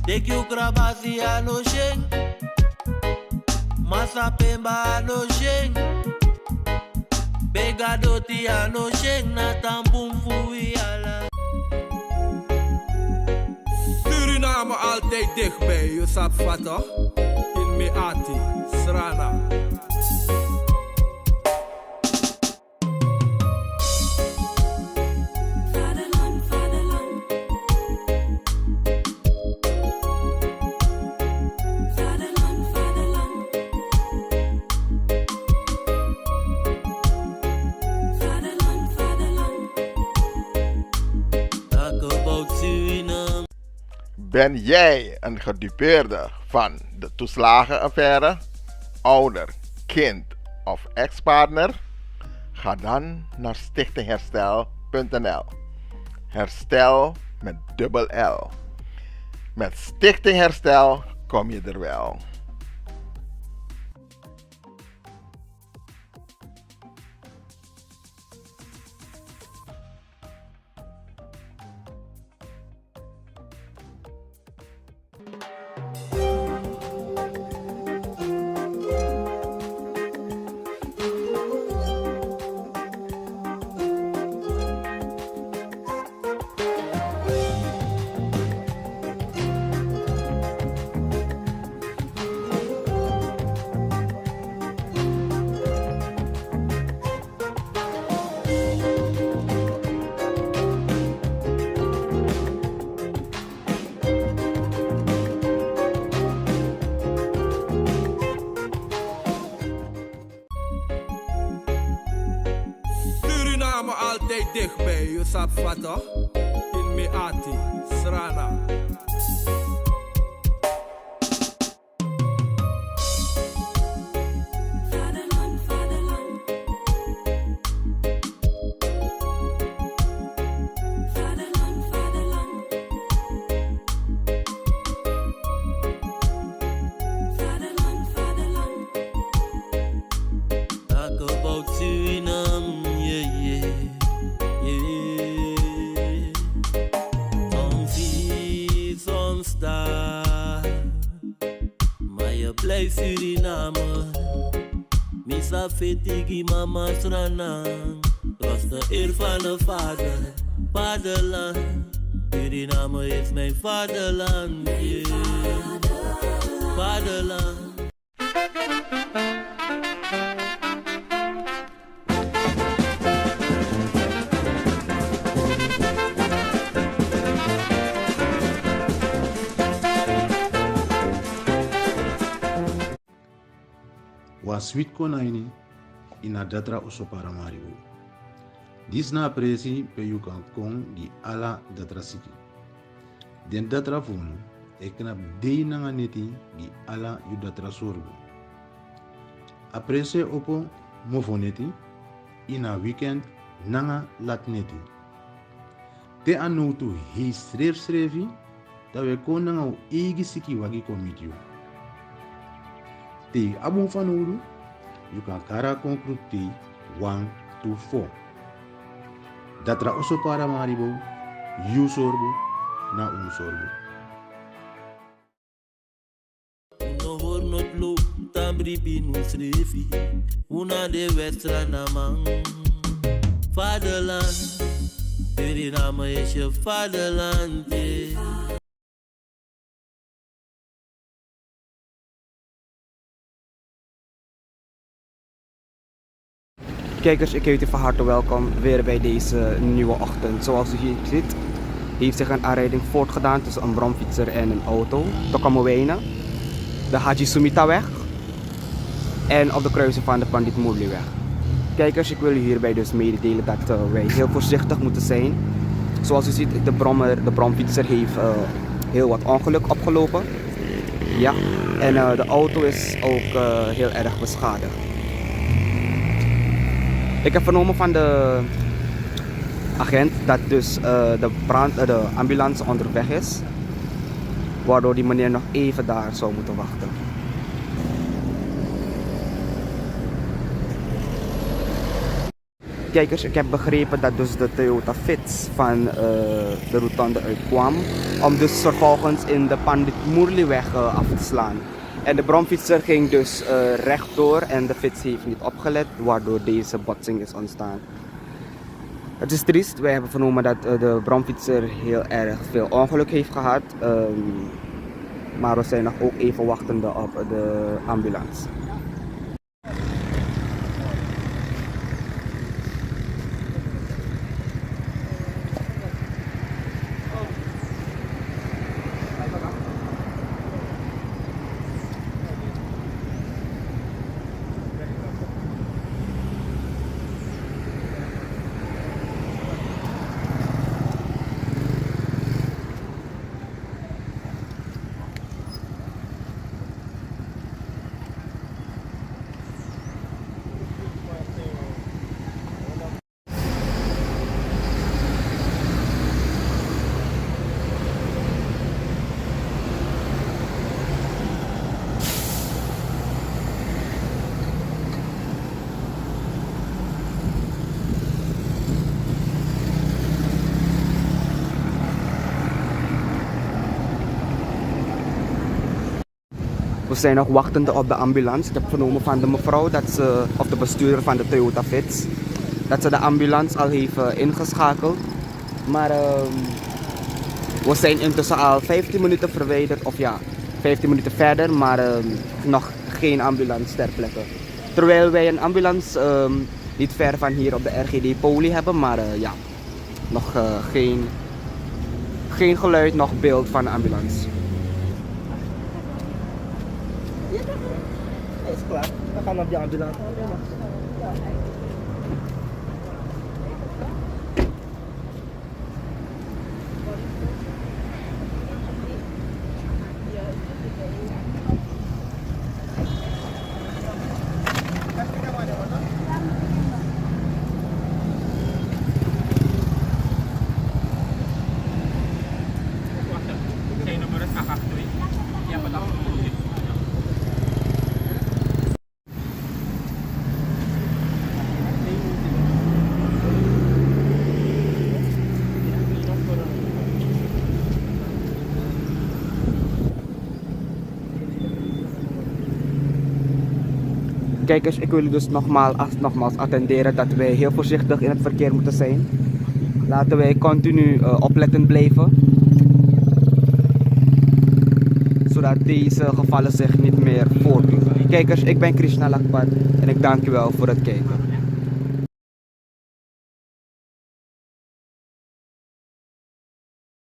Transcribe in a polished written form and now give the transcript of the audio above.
Take you krabasi ano sheng, masa pemba ano sheng, begadoti ano sheng, na tampum fui ala. Suriname altijd dichtbij, je sap vato, in Meati, Srana. Ben jij een gedupeerde van de toeslagenaffaire, ouder, kind of ex-partner? Ga dan naar stichtingherstel.nl. Herstel met dubbel L. Met Stichting Herstel kom je er wel. Suriname altijd dichtbij, je sap vato, in Meati, Srana. Play Suriname, misa fetigi mama Srana. Was de eer van de vader, vaderland. Suriname is mijn vaderland, yeah. Vaderland. Wa sweet konaini ina datra uso paramaribo. Dis na presi pe you kan kong di ala datra siki. Den datra funu eknap dei nanga neti di ala yu datra sorgo. Aprese opo mofoneti ina weekend nanga lat neti. Te anutu hi srefi tawe ko nanga u egi siki wagi komitio. Te abon fanuru, you kan kara konkruti 1 to 4. Datra oso para maribo, you sorbo, na un sorbo. No hornot lo, tambri pinus refi, una de westra namang. Vaderland, Suriname is je vaderland, yeah. Kijkers, ik heet u van harte welkom weer bij deze nieuwe ochtend. Zoals u hier ziet, heeft zich een aanrijding voortgedaan tussen een bromfietser en een auto. Tokamowijnen, de Haji Sumitaweg en op de kruising van de Pandit Moerliweg. Kijkers, ik wil u hierbij dus mededelen dat wij heel voorzichtig moeten zijn. Zoals u ziet, de bromfietser heeft heel wat ongeluk opgelopen. Ja, en de auto is ook heel erg beschadigd. Ik heb vernomen van de agent dat dus de ambulance onderweg is, waardoor die meneer nog even daar zou moeten wachten. Kijkers, ik heb begrepen dat dus de Toyota Fitz van de rotonde uitkwam. Om dus vervolgens in de Pandit Moerliweg af te slaan. En de bromfietser ging dus rechtdoor en de fiets heeft niet opgelet, waardoor deze botsing is ontstaan. Het is triest, wij hebben vernomen dat de bromfietser heel erg veel ongeluk heeft gehad. Maar we zijn nog ook even wachtende op de ambulance. We zijn nog wachtende op de ambulance. Ik heb vernomen van de mevrouw, of de bestuurder van de Toyota Fitz, dat ze de ambulance al heeft ingeschakeld. Maar we zijn intussen al 15 minuten verwijderd, of ja, 15 minuten verder, maar nog geen ambulance ter plekke. Terwijl wij een ambulance niet ver van hier op de RGD Poli hebben, maar ja, nog geen geluid, nog beeld van de ambulance. Is klaar, we gaan naar die ambulance. Kijkers, ik wil u dus nogmaals attenderen dat wij heel voorzichtig in het verkeer moeten zijn. Laten wij continu oplettend blijven. Zodat deze gevallen zich niet meer voordoen. Kijkers, ik ben Krishna Lakpat en ik dank u wel voor het kijken.